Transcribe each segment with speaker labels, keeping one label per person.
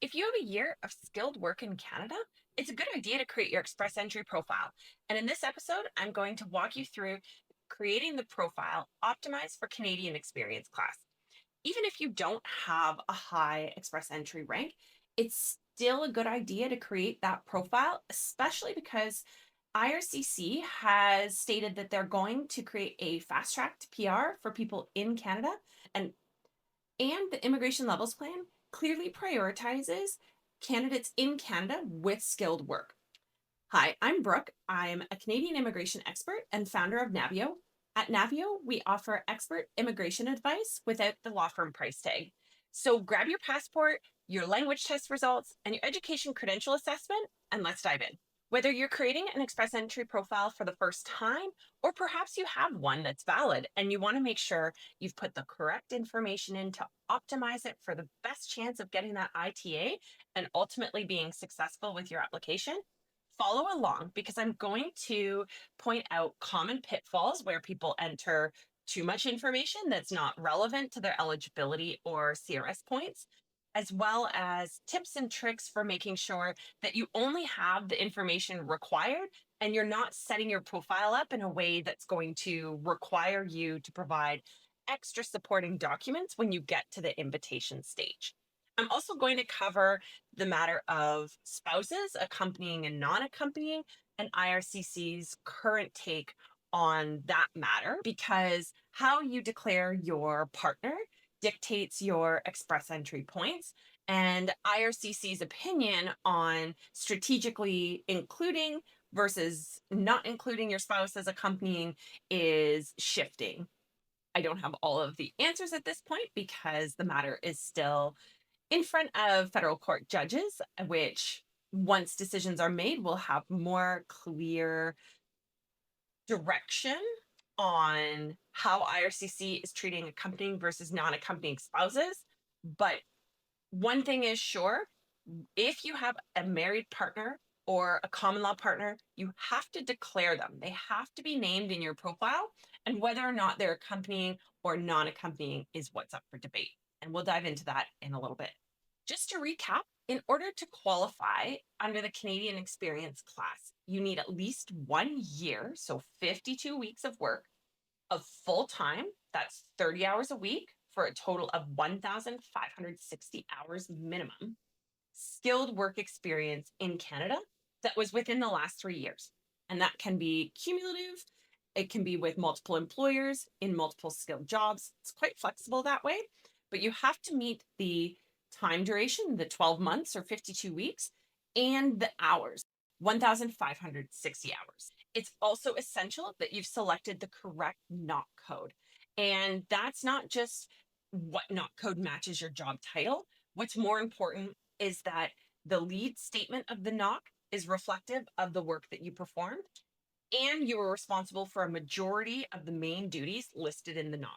Speaker 1: If you have a year of skilled work in Canada, it's a good idea to create your Express Entry profile. And in this episode, I'm going to walk you through creating the profile optimized for Canadian experience class. Even if you don't have a high Express Entry rank, it's still a good idea to create that profile, especially because IRCC has stated that they're going to create a fast track to PR for people in Canada. And the immigration levels plan clearly prioritizes candidates in Canada with skilled work. Hi, I'm Brooke. I'm a Canadian immigration expert and founder of Navio. At Navio, we offer expert immigration advice without the law firm price tag. So grab your passport, your language test results, and your education credential assessment, and let's dive in. Whether you're creating an Express Entry profile for the first time, or perhaps you have one that's valid and you want to make sure you've put the correct information in to optimize it for the best chance of getting that ITA and ultimately being successful with your application, follow along because I'm going to point out common pitfalls where people enter too much information that's not relevant to their eligibility or CRS points, as well as tips and tricks for making sure that you only have the information required and you're not setting your profile up in a way that's going to require you to provide extra supporting documents when you get to the invitation stage. I'm also going to cover the matter of spouses accompanying and non-accompanying, and IRCC's current take on that matter, because how you declare your partner dictates your Express Entry points, and IRCC's opinion on strategically including versus not including your spouse as accompanying is shifting. I don't have all of the answers at this point because the matter is still in front of federal court judges, which once decisions are made, will have more clear direction on how IRCC is treating accompanying versus non-accompanying spouses. But one thing is sure, if you have a married partner or a common law partner, you have to declare them. They have to be named in your profile, and whether or not they're accompanying or non-accompanying is what's up for debate. And we'll dive into that in a little bit. Just to recap, in order to qualify under the Canadian Experience class, you need at least 1 year, so 52 weeks of work, of full time, that's 30 hours a week for a total of 1,560 hours minimum, skilled work experience in Canada that was within the last 3 years. And that can be cumulative, it can be with multiple employers in multiple skilled jobs. It's quite flexible that way, but you have to meet the time duration, the 12 months or 52 weeks, and the hours, 1,560 hours. It's also essential that you've selected the correct NOC code. And that's not just what NOC code matches your job title. What's more important is that the lead statement of the NOC is reflective of the work that you performed, and you were responsible for a majority of the main duties listed in the NOC.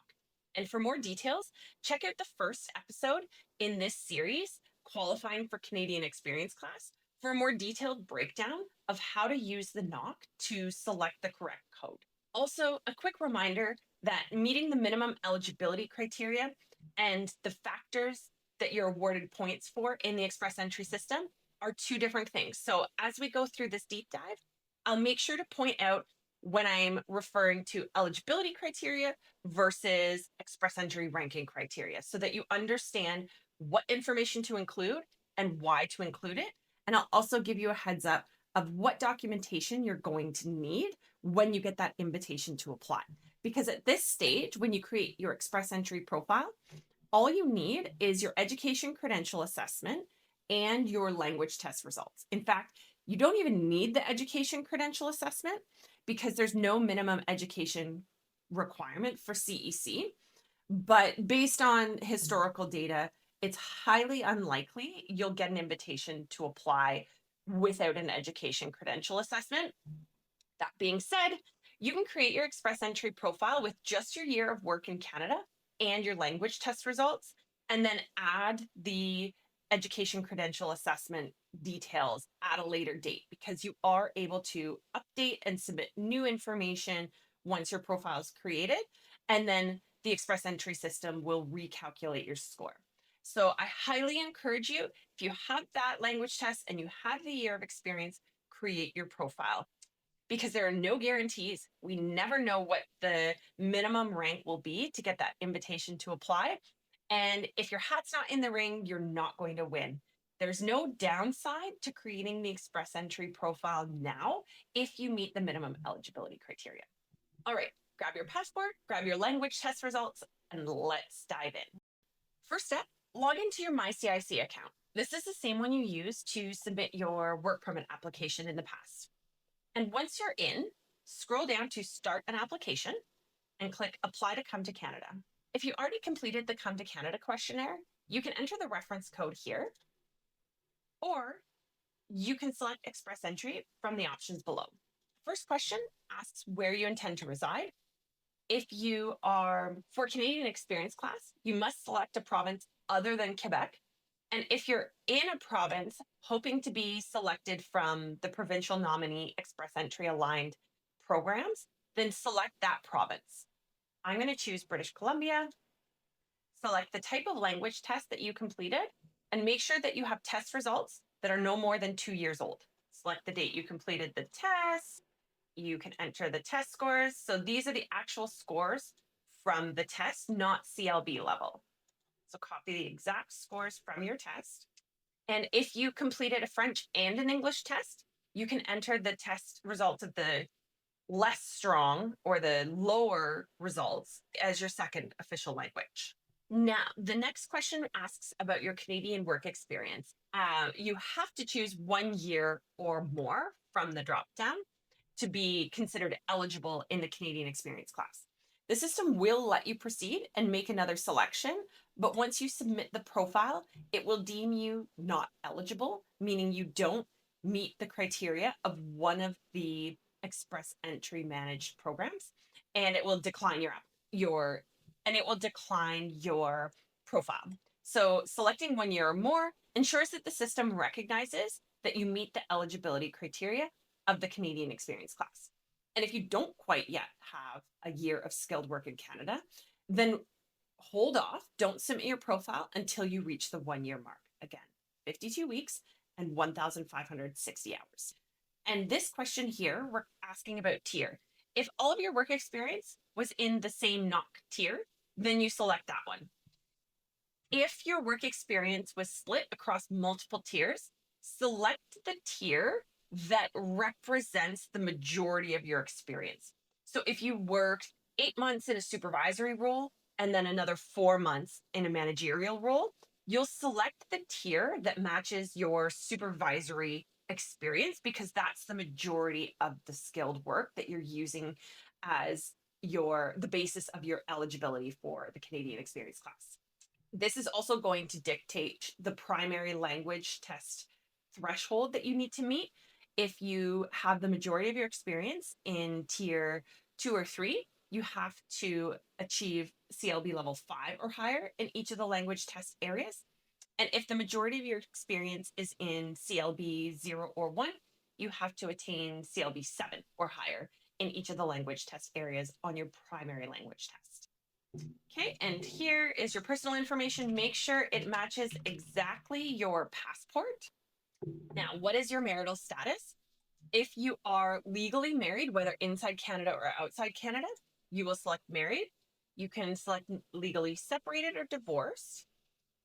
Speaker 1: And for more details, check out the first episode in this series, Qualifying for Canadian Experience Class, for a more detailed breakdown of how to use the NOC to select the correct code. Also, a quick reminder that meeting the minimum eligibility criteria and the factors that you're awarded points for in the Express Entry system are two different things. So as we go through this deep dive, I'll make sure to point out when I'm referring to eligibility criteria versus Express Entry ranking criteria so that you understand what information to include and why to include it. And I'll also give you a heads up of what documentation you're going to need when you get that invitation to apply. Because at this stage, when you create your Express Entry profile, all you need is your education credential assessment and your language test results. In fact, you don't even need the education credential assessment because there's no minimum education requirement for CEC. But based on historical data, it's highly unlikely you'll get an invitation to apply without an education credential assessment. That being said, you can create your Express Entry profile with just your year of work in Canada and your language test results, and then add the education credential assessment details at a later date because you are able to update and submit new information once your profile is created, and then the Express Entry system will recalculate your score. So I highly encourage you, if you have that language test and you have the year of experience, create your profile because there are no guarantees. We never know what the minimum rank will be to get that invitation to apply. And if your hat's not in the ring, you're not going to win. There's no downside to creating the express entry profile now if you meet the minimum eligibility criteria. All right, grab your passport, grab your language test results, and let's dive in. First step, log into your �my_CIC account. This is the same one you used to submit your work permit application in the past. And once you're in, scroll down to Start an Application and click Apply to Come to Canada. If you already completed the Come to Canada questionnaire, you can enter the reference code here, or you can select Express Entry from the options below. First question asks where you intend to reside. If you are for Canadian experience class, you must select a province other than Quebec. And if you're in a province hoping to be selected from the provincial nominee express entry aligned programs, then select that province. I'm going to choose British Columbia, select the type of language test that you completed, and make sure that you have test results that are no more than 2 years old. Select the date you completed the test. You can enter the test scores. So these are the actual scores from the test, not CLB level. So copy the exact scores from your test. And if you completed a French and an English test, you can enter the test results of the less strong or the lower results as your second official language. Now, the next question asks about your Canadian work experience. You have to choose 1 year or more from the dropdown to be considered eligible in the Canadian experience class. The system will let you proceed and make another selection, but once you submit the profile, it will deem you not eligible, meaning you don't meet the criteria of one of the express entry managed programs, and it will decline your profile. So selecting 1 year or more ensures that the system recognizes that you meet the eligibility criteria of the Canadian experience class. And if you don't quite yet have a year of skilled work in Canada, then hold off, don't submit your profile until you reach the 1 year mark. Again, 52 weeks and 1,560 hours. And this question here, we're asking about tier. If all of your work experience was in the same NOC tier, then you select that one. If your work experience was split across multiple tiers, select the tier that represents the majority of your experience. So if you worked 8 months in a supervisory role and then another 4 months in a managerial role, you'll select the tier that matches your supervisory experience because that's the majority of the skilled work that you're using as the basis of your eligibility for the Canadian experience class. This is also going to dictate the primary language test threshold that you need to meet. If you have the majority of your experience in tier 2 or 3, you have to achieve CLB level 5 or higher in each of the language test areas. And if the majority of your experience is in CLB 0 or 1, you have to attain CLB 7 or higher in each of the language test areas on your primary language test. Okay, and here is your personal information. Make sure it matches exactly your passport. Now, what is your marital status? If you are legally married, whether inside Canada or outside Canada, you will select married. You can select legally separated or divorced.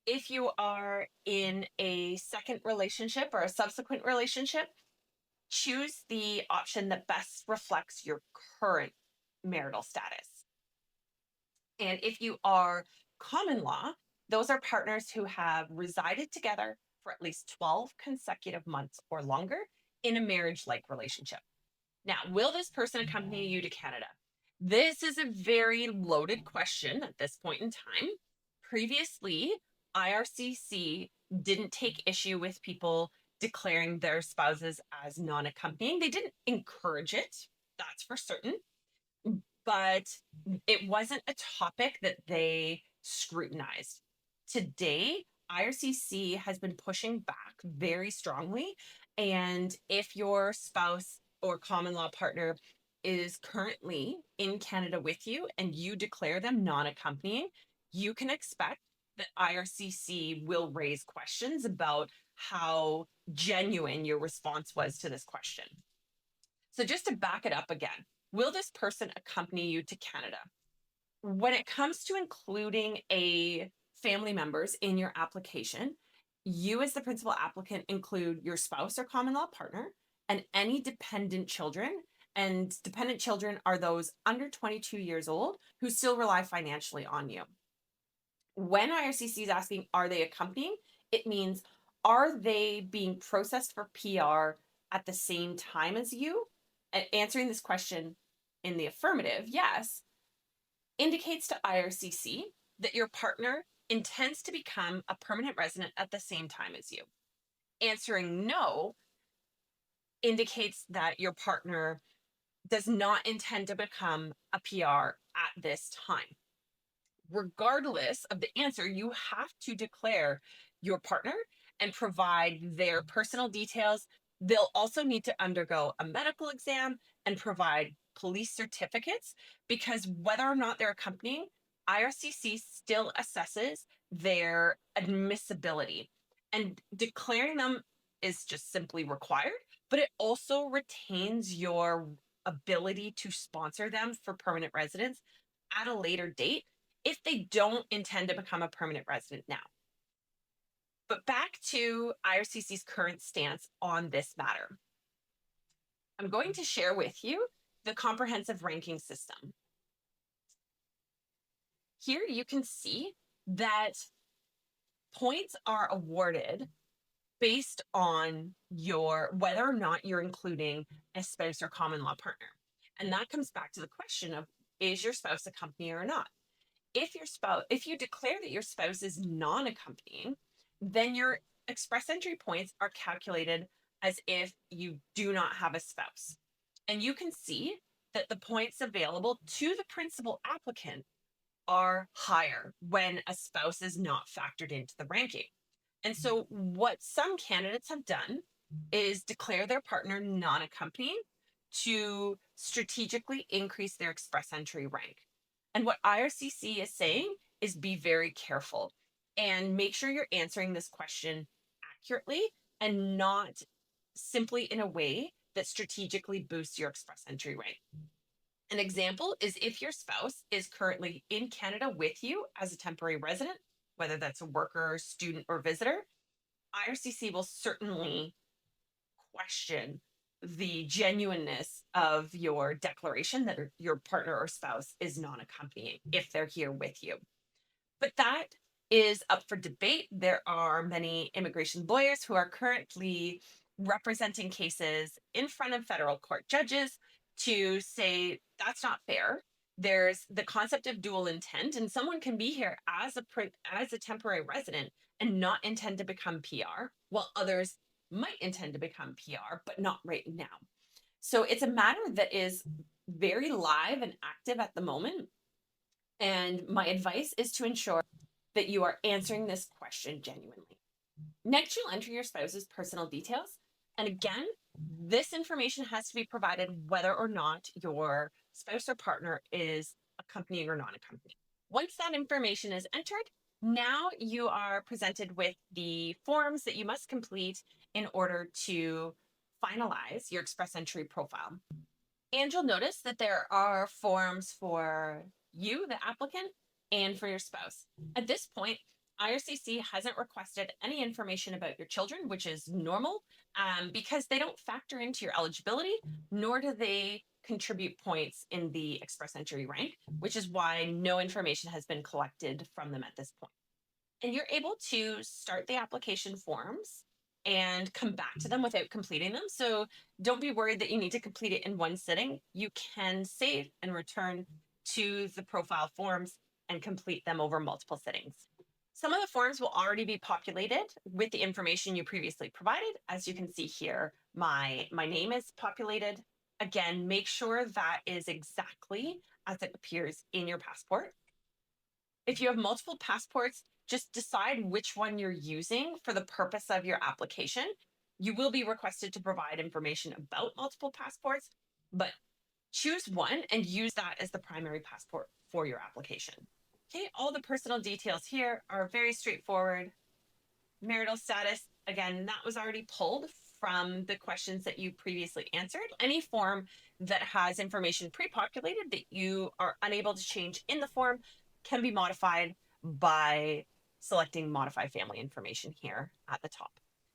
Speaker 1: If you are in a second relationship or a subsequent relationship, choose the option that best reflects your current marital status. And if you are common law, those are partners who have resided together for at least 12 consecutive months or longer in a marriage-like relationship. Now, will this person accompany you to Canada? This is a very loaded question at this point in time. Previously, IRCC didn't take issue with people declaring their spouses as non-accompanying. They didn't encourage it, that's for certain, but it wasn't a topic that they scrutinized. Today, IRCC has been pushing back very strongly. And if your spouse or common law partner is currently in Canada with you and you declare them non-accompanying, you can expect that IRCC will raise questions about how genuine your response was to this question. So just to back it up again, will this person accompany you to Canada? When it comes to including a family members in your application, you as the principal applicant include your spouse or common law partner and any dependent children. And dependent children are those under 22 years old who still rely financially on you. When IRCC is asking, are they accompanying? It means, are they being processed for PR at the same time as you? And answering this question in the affirmative, yes, indicates to IRCC that your partner intends to become a permanent resident at the same time as you. Answering no indicates that your partner does not intend to become a PR at this time. Regardless of the answer, you have to declare your partner and provide their personal details. They'll also need to undergo a medical exam and provide police certificates, because whether or not they're accompanying, IRCC still assesses their admissibility. And declaring them is just simply required, but it also retains your ability to sponsor them for permanent residence at a later date if they don't intend to become a permanent resident now. But back to IRCC's current stance on this matter. I'm going to share with you the comprehensive ranking system. Here you can see that points are awarded based on whether or not you're including a spouse or common law partner. And that comes back to the question of, is your spouse accompanying or not? If you declare that your spouse is non-accompanying, then your express entry points are calculated as if you do not have a spouse. And you can see that the points available to the principal applicant are higher when a spouse is not factored into the ranking. And so what some candidates have done is declare their partner non-accompanying to strategically increase their express entry rank. And what IRCC is saying is, be very careful and make sure you're answering this question accurately and not simply in a way that strategically boosts your express entry rank. An example is if your spouse is currently in Canada with you as a temporary resident, whether that's a worker, student, or visitor, IRCC will certainly question the genuineness of your declaration that your partner or spouse is non-accompanying if they're here with you. But that is up for debate. There are many immigration lawyers who are currently representing cases in front of federal court judges to say that's not fair. There's the concept of dual intent, and someone can be here as a temporary resident and not intend to become PR, while others might intend to become PR, but not right now. So it's a matter that is very live and active at the moment. And my advice is to ensure that you are answering this question genuinely. Next, you'll enter your spouse's personal details. And again, this information has to be provided whether or not your spouse or partner is accompanying or non-accompanying. Once that information is entered, now you are presented with the forms that you must complete in order to finalize your express entry profile. And you'll notice that there are forms for you, the applicant, and for your spouse. At this point, IRCC hasn't requested any information about your children, which is normal, because they don't factor into your eligibility, nor do they contribute points in the express entry rank, which is why no information has been collected from them at this point. And you're able to start the application forms and come back to them without completing them. So don't be worried that you need to complete it in one sitting. You can save and return to the profile forms and complete them over multiple sittings. Some of the forms will already be populated with the information you previously provided. As you can see here, my name is populated. Again, make sure that is exactly as it appears in your passport. If you have multiple passports, just decide which one you're using for the purpose of your application. You will be requested to provide information about multiple passports, but choose one and use that as the primary passport for your application. Okay, all the personal details here are very straightforward. Marital status, again, that was already pulled from the questions that you previously answered. Any form that has information pre-populated that you are unable to change in the form can be modified by selecting modify family information here at the top.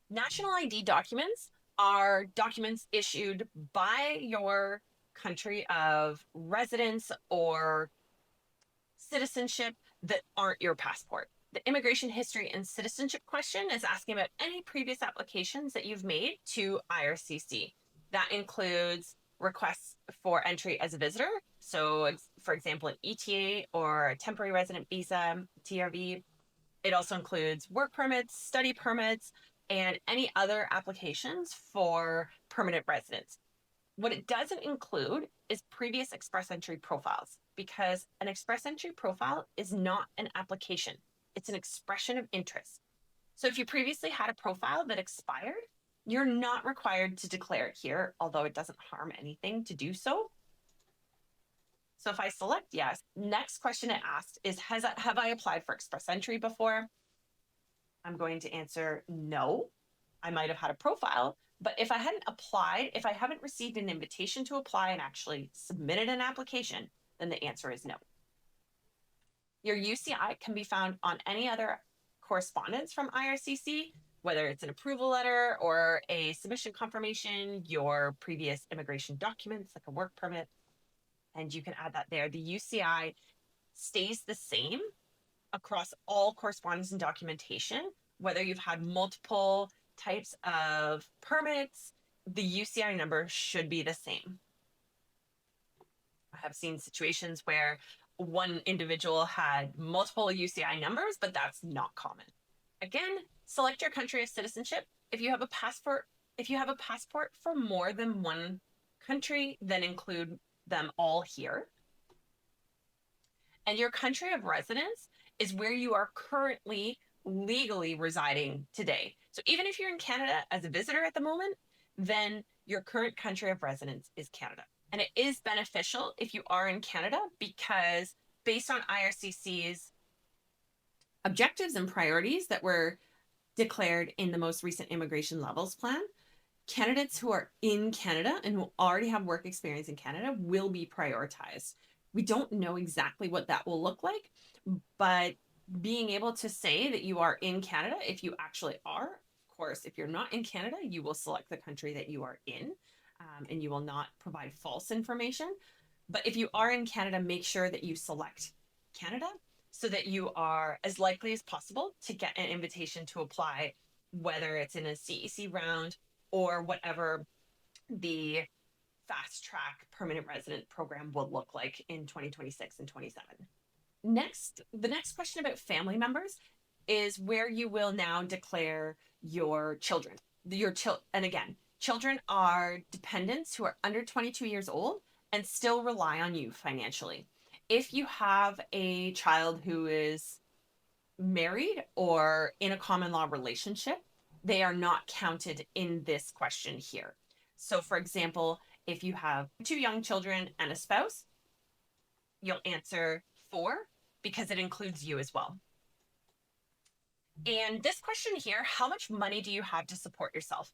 Speaker 1: National ID documents are documents issued by your country of residence or citizenship that aren't your passport. The immigration history and citizenship question is asking about any previous applications that you've made to IRCC. That includes requests for entry as a visitor. So, for example, an ETA or a temporary resident visa, TRV. It also includes work permits, study permits, and any other applications for permanent residence. What it doesn't include is previous express entry profiles, because an express entry profile is not an application. It's an expression of interest. So if you previously had a profile that expired, you're not required to declare it here, although it doesn't harm anything to do so. So if I select yes, next question it asked is, have I applied for express entry before? I'm going to answer no. I might have had a profile, but if I hadn't applied, if I haven't received an invitation to apply and actually submitted an application, then the answer is no. Your UCI can be found on any other correspondence from IRCC, whether it's an approval letter or a submission confirmation, your previous immigration documents like a work permit, and you can add that there. The UCI stays the same across all correspondence and documentation, whether you've had multiple types of permits, the UCI number should be the same. I have seen situations where one individual had multiple UCI numbers, but that's not common. Again, select your country of citizenship. If you have a passport for more than one country, then include them all here. And your country of residence is where you are currently legally residing today. So even if you're in Canada as a visitor at the moment, then your current country of residence is Canada. And it is beneficial if you are in Canada, because based on IRCC's objectives and priorities that were declared in the most recent immigration levels plan, candidates who are in Canada and who already have work experience in Canada will be prioritized. We don't know exactly what that will look like, but being able to say that you are in Canada, if you actually are, of course, if you're not in Canada, you will select the country that you are in, and you will not provide false information. But if you are in Canada, make sure that you select Canada so that you are as likely as possible to get an invitation to apply, whether it's in a CEC round or whatever the fast track permanent resident program will look like in 2026 and 27. Next, the next question about family members is where you will now declare your children. And again, children are dependents who are under 22 years old and still rely on you financially. If you have a child who is married or in a common law relationship, they are not counted in this question here. So for example, if you have 2 young children and a spouse, you'll answer 4 because it includes you as well. And this question here, how much money do you have to support yourself?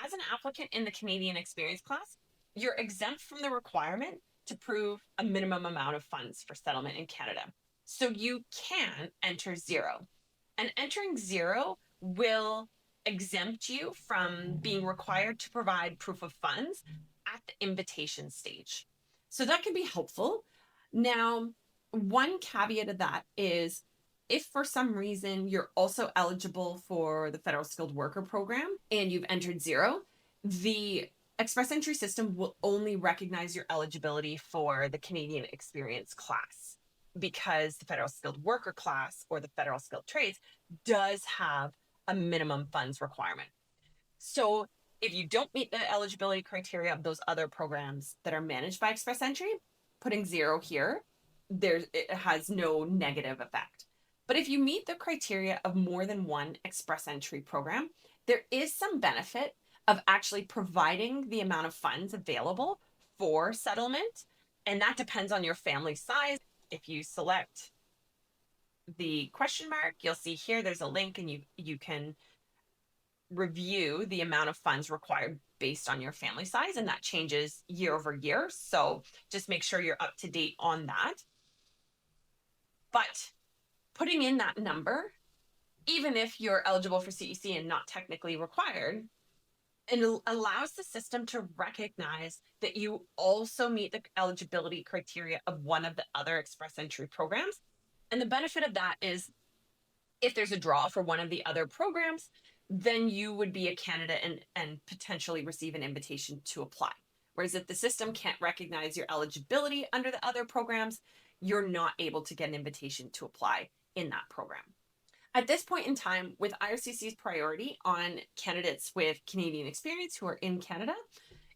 Speaker 1: As an applicant in the Canadian Experience class, you're exempt from the requirement to prove a minimum amount of funds for settlement in Canada. So you can enter 0. And entering 0 will exempt you from being required to provide proof of funds at the invitation stage. So that can be helpful. Now, one caveat of that is if for some reason you're also eligible for the Federal Skilled Worker Program and you've entered 0, the Express Entry system will only recognize your eligibility for the Canadian Experience class, because the Federal Skilled Worker class or the Federal Skilled Trades does have a minimum funds requirement. So if you don't meet the eligibility criteria of those other programs that are managed by Express Entry, putting 0 here, it has no negative effect. But if you meet the criteria of more than one Express Entry program, there is some benefit of actually providing the amount of funds available for settlement. And that depends on your family size. If you select the question mark, you'll see here there's a link, and you can review the amount of funds required based on your family size, and that changes year over year. So just make sure you're up to date on that. But putting in that number, even if you're eligible for CEC and not technically required, it allows the system to recognize that you also meet the eligibility criteria of one of the other express entry programs. And the benefit of that is if there's a draw for one of the other programs, then you would be a candidate and potentially receive an invitation to apply. Whereas if the system can't recognize your eligibility under the other programs, you're not able to get an invitation to apply in that program. At this point in time, with IRCC's priority on candidates with Canadian experience who are in Canada,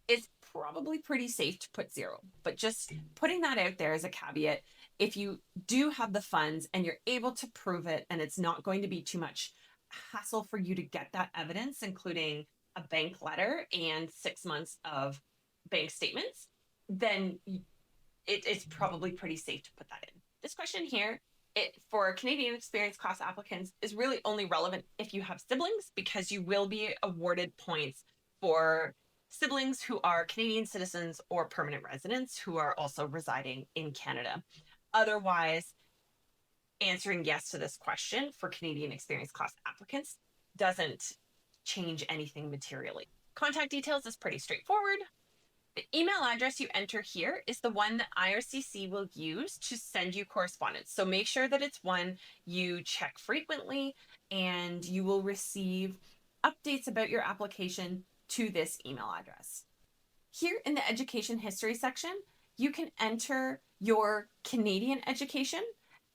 Speaker 1: it's probably pretty safe to put 0. But just putting that out there as a caveat, if you do have the funds and you're able to prove it, and it's not going to be too much hassle for you to get that evidence, including a bank letter and 6 months of bank statements, then it's probably pretty safe to put that in. This question here, for Canadian experience class applicants, is really only relevant if you have siblings, because you will be awarded points for siblings who are Canadian citizens or permanent residents who are also residing in Canada. Otherwise, answering yes to this question for Canadian experience class applicants doesn't change anything materially. Contact details is pretty straightforward. The email address you enter here is the one that IRCC will use to send you correspondence. So make sure that it's one you check frequently, and you will receive updates about your application to this email address. Here in the education history section, you can enter your Canadian education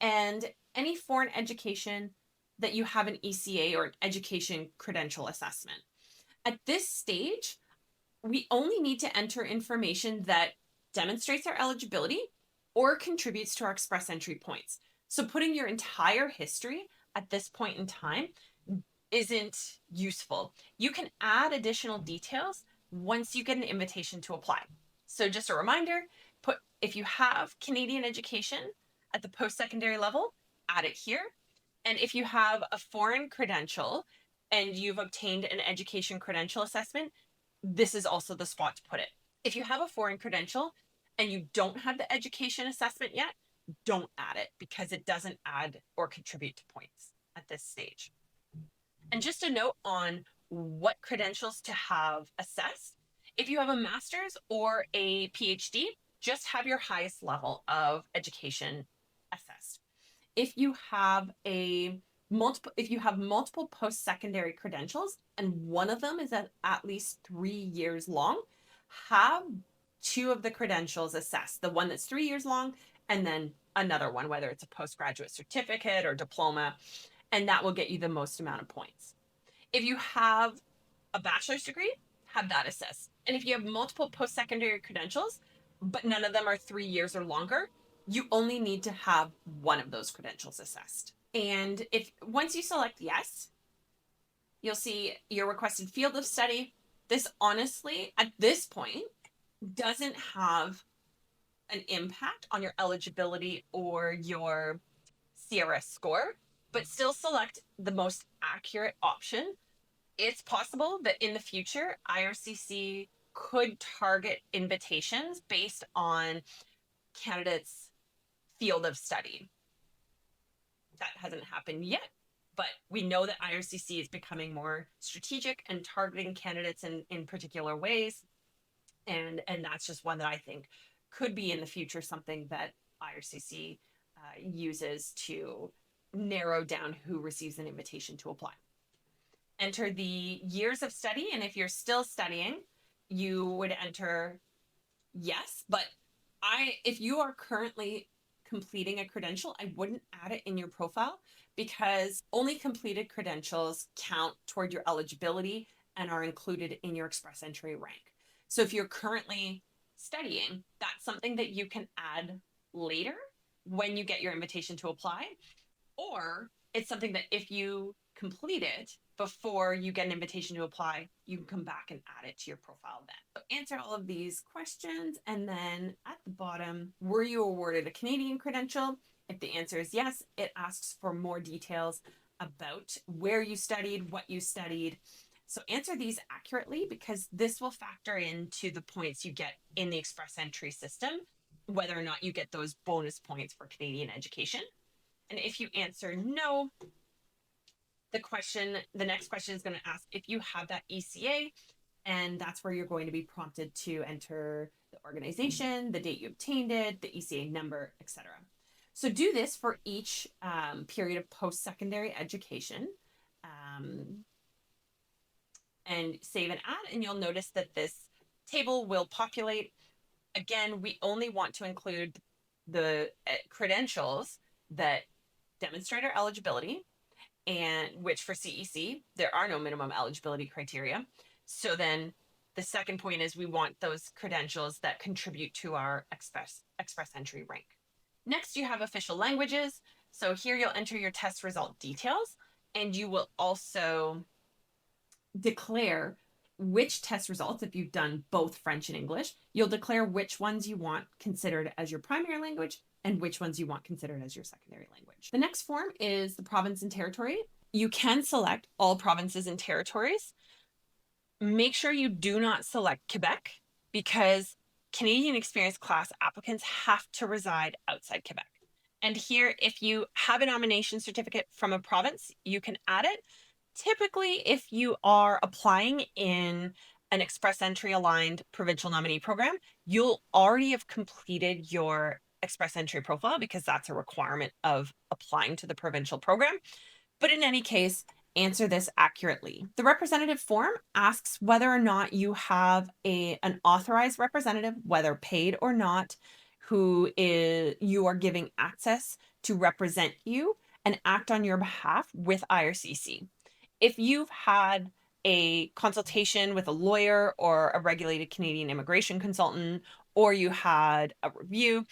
Speaker 1: and any foreign education that you have an ECA or an education credential assessment. At this stage, we only need to enter information that demonstrates our eligibility or contributes to our express entry points. So putting your entire history at this point in time isn't useful. You can add additional details once you get an invitation to apply. So just a reminder, if you have Canadian education at the post-secondary level, add it here. And if you have a foreign credential and you've obtained an education credential assessment, this is also the spot to put it. If you have a foreign credential and you don't have the education assessment yet, don't add it, because it doesn't add or contribute to points at this stage. And just a note on what credentials to have assessed. If you have a master's or a PhD, just have your highest level of education assessed. If you have multiple post-secondary credentials and one of them is at least 3 years long, have 2 of the credentials assessed. The one that's 3 years long, and then another one, whether it's a postgraduate certificate or diploma, and that will get you the most amount of points. If you have a bachelor's degree, have that assessed. And if you have multiple post-secondary credentials, but none of them are 3 years or longer, you only need to have one of those credentials assessed. And once you select yes, you'll see your requested field of study. This honestly, at this point, doesn't have an impact on your eligibility or your CRS score, but still select the most accurate option. It's possible that in the future, IRCC could target invitations based on candidates' field of study. That hasn't happened yet, but we know that IRCC is becoming more strategic and targeting candidates in particular ways. And that's just one that I think could be in the future something that IRCC uses to narrow down who receives an invitation to apply. Enter the years of study, and if you're still studying, you would enter yes, but if you are currently completing a credential, I wouldn't add it in your profile, because only completed credentials count toward your eligibility and are included in your express entry rank. So if you're currently studying, that's something that you can add later when you get your invitation to apply, or it's something that if you complete it before you get an invitation to apply, you can come back and add it to your profile then. So answer all of these questions, and then at the bottom, were you awarded a Canadian credential? If the answer is yes, it asks for more details about where you studied, what you studied. So answer these accurately because this will factor into the points you get in the express entry system, whether or not you get those bonus points for Canadian education. And if you answer no, the next question is going to ask if you have that ECA, and that's where you're going to be prompted to enter the organization, the date you obtained it, the ECA number, etc. So do this for each period of post-secondary education. And save and add, and you'll notice that this table will populate. Again, we only want to include the credentials that demonstrate our eligibility, and which for CEC, there are no minimum eligibility criteria. So then the second point is we want those credentials that contribute to our express entry rank. Next, you have official languages. So here you'll enter your test result details, and you will also declare which test results, if you've done both French and English, you'll declare which ones you want considered as your primary language and which ones you want considered as your secondary language. The next form is the province and territory. You can select all provinces and territories. Make sure you do not select Quebec because Canadian Experience class applicants have to reside outside Quebec. And here, if you have a nomination certificate from a province, you can add it. Typically, if you are applying in an express entry aligned provincial nominee program, you'll already have completed your express entry profile because that's a requirement of applying to the provincial program. But in any case, answer this accurately. The representative form asks whether or not you have an authorized representative, whether paid or not, who you are giving access to represent you and act on your behalf with IRCC. If you've had a consultation with a lawyer or a regulated Canadian immigration consultant, or you had a review,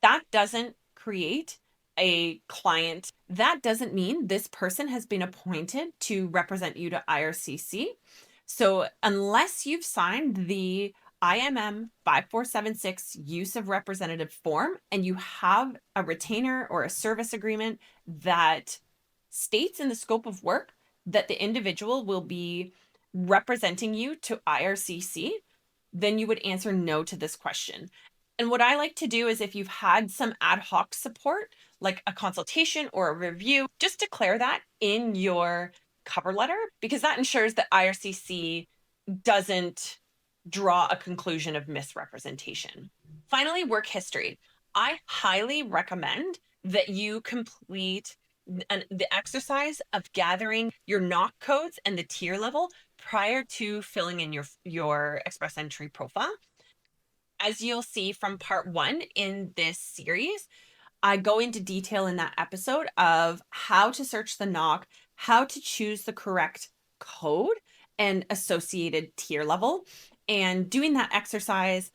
Speaker 1: that doesn't create a client. That doesn't mean this person has been appointed to represent you to IRCC. So unless you've signed the IMM 5476 use of representative form and you have a retainer or a service agreement that states in the scope of work that the individual will be representing you to IRCC, then you would answer no to this question. And what I like to do is if you've had some ad hoc support, like a consultation or a review, just declare that in your cover letter because that ensures that IRCC doesn't draw a conclusion of misrepresentation. Finally, work history. I highly recommend that you complete the exercise of gathering your NOC codes and the tier level prior to filling in your express entry profile. As you'll see from part 1 in this series, I go into detail in that episode of how to search the NOC, how to choose the correct code and associated tier level. And doing that exercise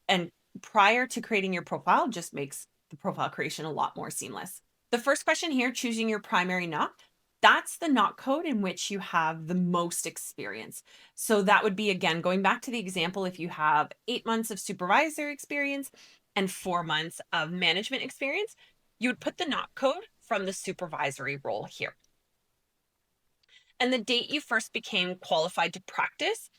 Speaker 1: and prior to creating your profile just makes the profile creation a lot more seamless. The first question here, choosing your primary NOC, that's the NOC code in which you have the most experience. So that would be, again, going back to the example, if you have 8 months of supervisory experience and 4 months of management experience, you would put the NOC code from the supervisory role here. And the date you first became qualified to practice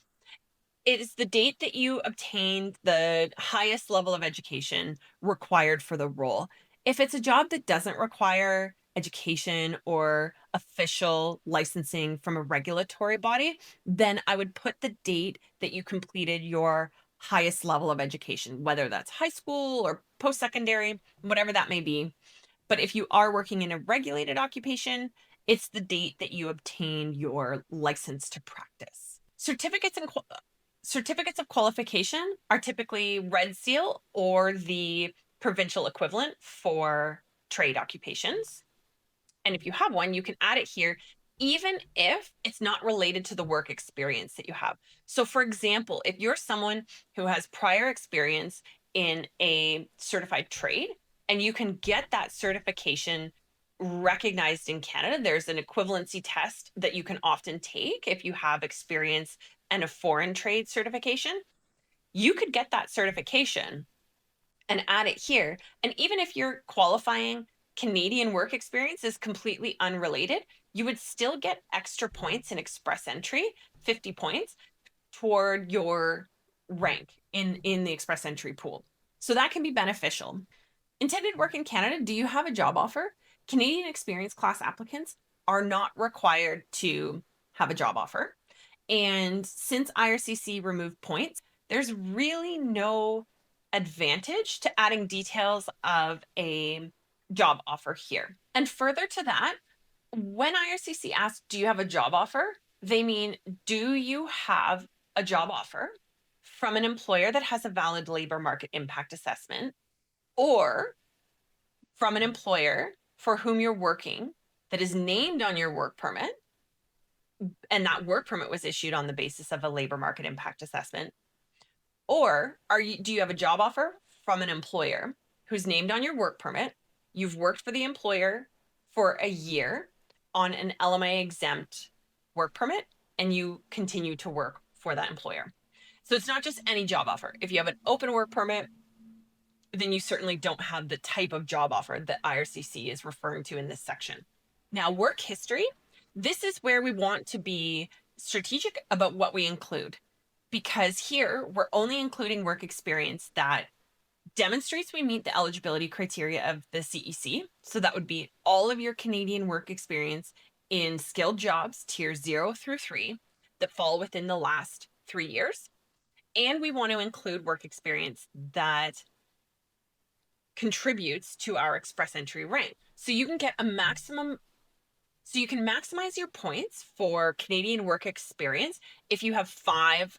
Speaker 1: is the date that you obtained the highest level of education required for the role. If it's a job that doesn't require education or official licensing from a regulatory body, then I would put the date that you completed your highest level of education, whether that's high school or post-secondary, whatever that may be. But if you are working in a regulated occupation, it's the date that you obtain your license to practice. Certificates of qualification are typically Red Seal or the provincial equivalent for trade occupations. And if you have one, you can add it here, even if it's not related to the work experience that you have. So for example, if you're someone who has prior experience in a certified trade and you can get that certification recognized in Canada, there's an equivalency test that you can often take if you have experience and a foreign trade certification. You could get that certification and add it here. And even if you're qualifying Canadian work experience is completely unrelated, you would still get extra points in express entry, 50 points, toward your rank in the express entry pool. So that can be beneficial. Intended work in Canada, do you have a job offer? Canadian experience class applicants are not required to have a job offer. And since IRCC removed points, there's really no advantage to adding details of a job offer here. And further to that, when IRCC asks, do you have a job offer? They mean, do you have a job offer from an employer that has a valid labor market impact assessment, or from an employer for whom you're working that is named on your work permit, and that work permit was issued on the basis of a labor market impact assessment? Or do you have a job offer from an employer who's named on your work permit? You've worked for the employer for a year on an LMA exempt work permit, and you continue to work for that employer. So it's not just any job offer. If you have an open work permit, then you certainly don't have the type of job offer that IRCC is referring to in this section. Now, work history, this is where we want to be strategic about what we include, because here we're only including work experience that demonstrates we meet the eligibility criteria of the CEC. So that would be all of your Canadian work experience in skilled jobs, tier 0 through 3, that fall within the last 3 years. And we want to include work experience that contributes to our express entry rank. So you can get a maximum, so you can maximize your points for Canadian work experience if you have 5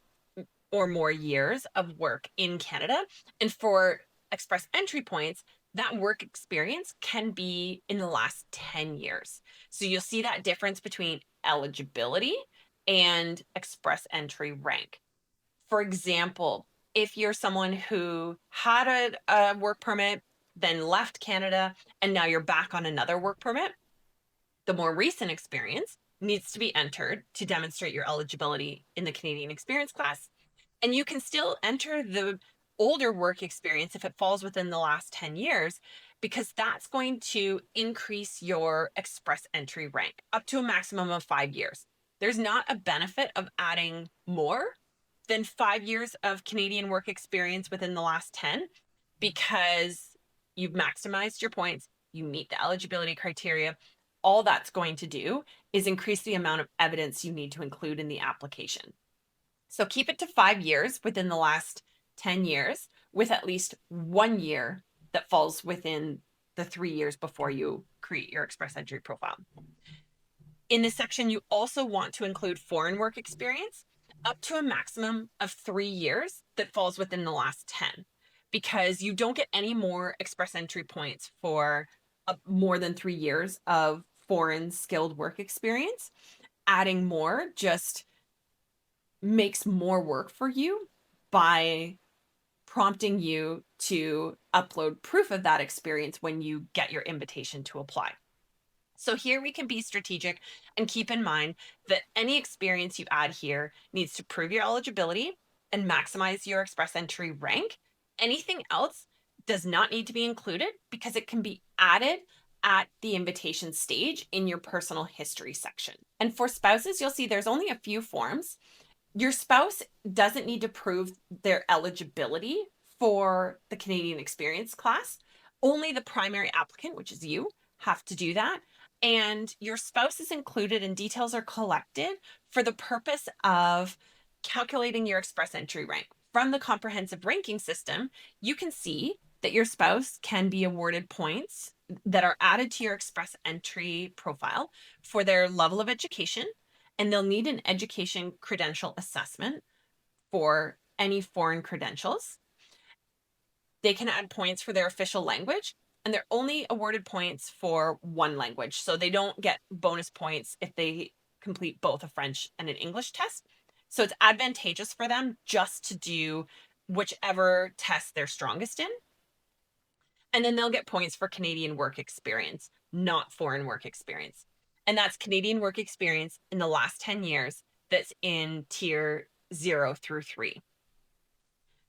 Speaker 1: or more years of work in Canada. And for express entry points, that work experience can be in the last 10 years. So you'll see that difference between eligibility and express entry rank. For example, if you're someone who had a work permit, then left Canada, and now you're back on another work permit, the more recent experience needs to be entered to demonstrate your eligibility in the Canadian experience class. And you can still enter the older work experience if it falls within the last 10 years, because that's going to increase your express entry rank up to a maximum of 5 years. There's not a benefit of adding more than 5 years of Canadian work experience within the last 10, because you've maximized your points, you meet the eligibility criteria. All that's going to do is increase the amount of evidence you need to include in the application. So keep it to 5 years within the last 10 years, with at least 1 year that falls within the 3 years before you create your express entry profile. In this section, you also want to include foreign work experience up to a maximum of 3 years that falls within the last 10, because you don't get any more express entry points for more than 3 years of foreign skilled work experience. Adding more just makes more work for you by prompting you to upload proof of that experience when you get your invitation to apply. So here we can be strategic and keep in mind that any experience you add here needs to prove your eligibility and maximize your express entry rank. Anything else does not need to be included, because it can be added at the invitation stage in your personal history section. And for spouses, you'll see there's only a few forms. Your spouse doesn't need to prove their eligibility for the Canadian experience class. Only the primary applicant, which is you, have to do that. And your spouse is included and details are collected for the purpose of calculating your express entry rank. From the comprehensive ranking system, you can see that your spouse can be awarded points that are added to your express entry profile for their level of education, and they'll need an education credential assessment for any foreign credentials. They can add points for their official language, and they're only awarded points for one language. So they don't get bonus points if they complete both a French and an English test. So it's advantageous for them just to do whichever test they're strongest in. And then they'll get points for Canadian work experience, not foreign work experience. And that's Canadian work experience in the last 10 years that's in tier 0 through 3.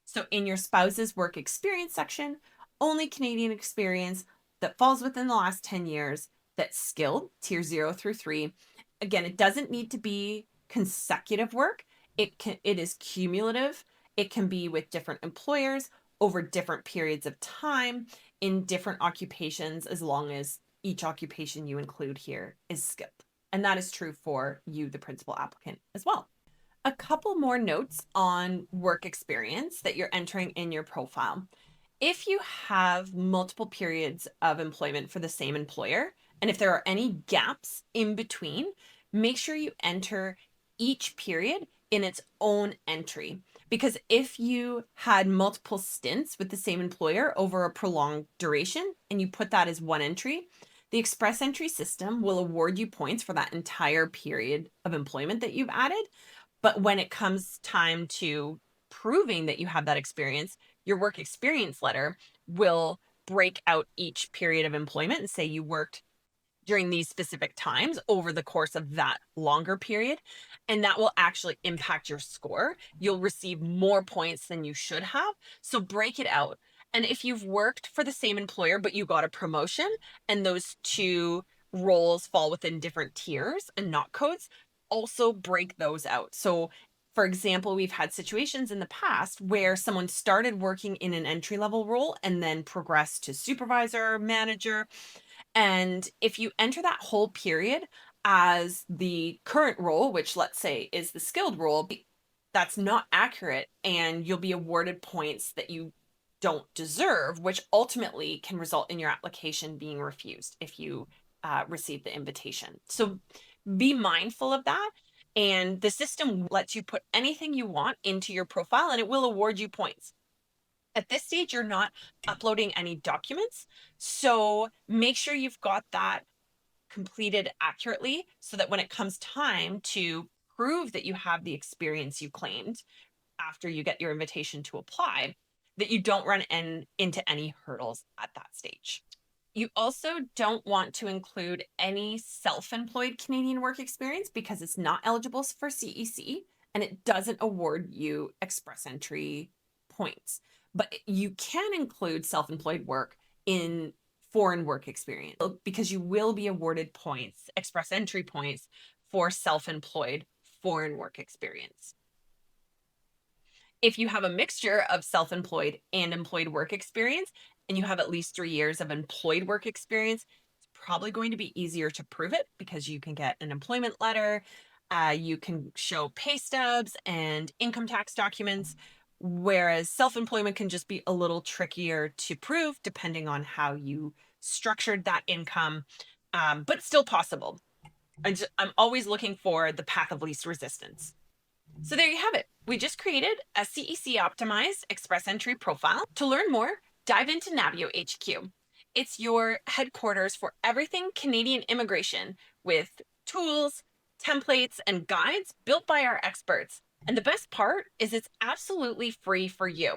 Speaker 1: So in your spouse's work experience section, only Canadian experience, that falls within the last 10 years that's skilled, tier 0 through 3. Again, it doesn't need to be consecutive work. It is cumulative. It can be with different employers over different periods of time in different occupations, as long as each occupation you include here is skilled. And that is true for you, the principal applicant, as well. A couple more notes on work experience that you're entering in your profile. If you have multiple periods of employment for the same employer, and if there are any gaps in between, make sure you enter each period in its own entry. Because if you had multiple stints with the same employer over a prolonged duration and you put that as one entry, the express entry system will award you points for that entire period of employment that you've added. But when it comes time to proving that you have that experience, your work experience letter will break out each period of employment and say you worked during these specific times over the course of that longer period. And that will actually impact your score. You'll receive more points than you should have. So break it out. And if you've worked for the same employer, but you got a promotion and those two roles fall within different tiers and not codes, also break those out. So for example, we've had situations in the past where someone started working in an entry-level role and then progressed to supervisor, manager. And if you enter that whole period as the current role, which let's say is the skilled role, that's not accurate, and you'll be awarded points that you don't deserve, which ultimately can result in your application being refused if you receive the invitation. So be mindful of that. And the system lets you put anything you want into your profile and it will award you points. At this stage, you're not uploading any documents. So make sure you've got that completed accurately so that when it comes time to prove that you have the experience you claimed after you get your invitation to apply, that you don't run into any hurdles at that stage. You also don't want to include any self-employed Canadian work experience because it's not eligible for CEC and it doesn't award you express entry points. But you can include self-employed work in foreign work experience because you will be awarded points, express entry points, for self-employed foreign work experience. If you have a mixture of self-employed and employed work experience, and you have at least 3 years of employed work experience, it's probably going to be easier to prove it because you can get an employment letter, you can show pay stubs and income tax documents, whereas self-employment can just be a little trickier to prove depending on how you structured that income, but still possible. I'm always looking for the path of least resistance. So there you have it. We just created a CEC optimized express entry profile. To learn more, dive into Navio HQ. It's your headquarters for everything Canadian immigration with tools, templates, and guides built by our experts. And the best part is it's absolutely free for you.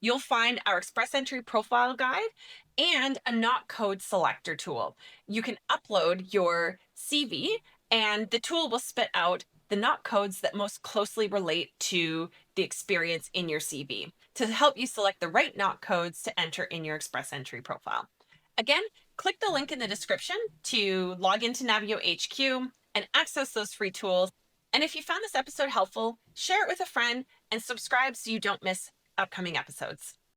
Speaker 1: You'll find our express entry profile guide and a not code selector tool. You can upload your CV and the tool will spit out the not codes that most closely relate to the experience in your CV to help you select the right not codes to enter in your express entry profile. Again, click the link in the description to log into Navio HQ and access those free tools. And if you found this episode helpful, share it with a friend and subscribe so you don't miss upcoming episodes.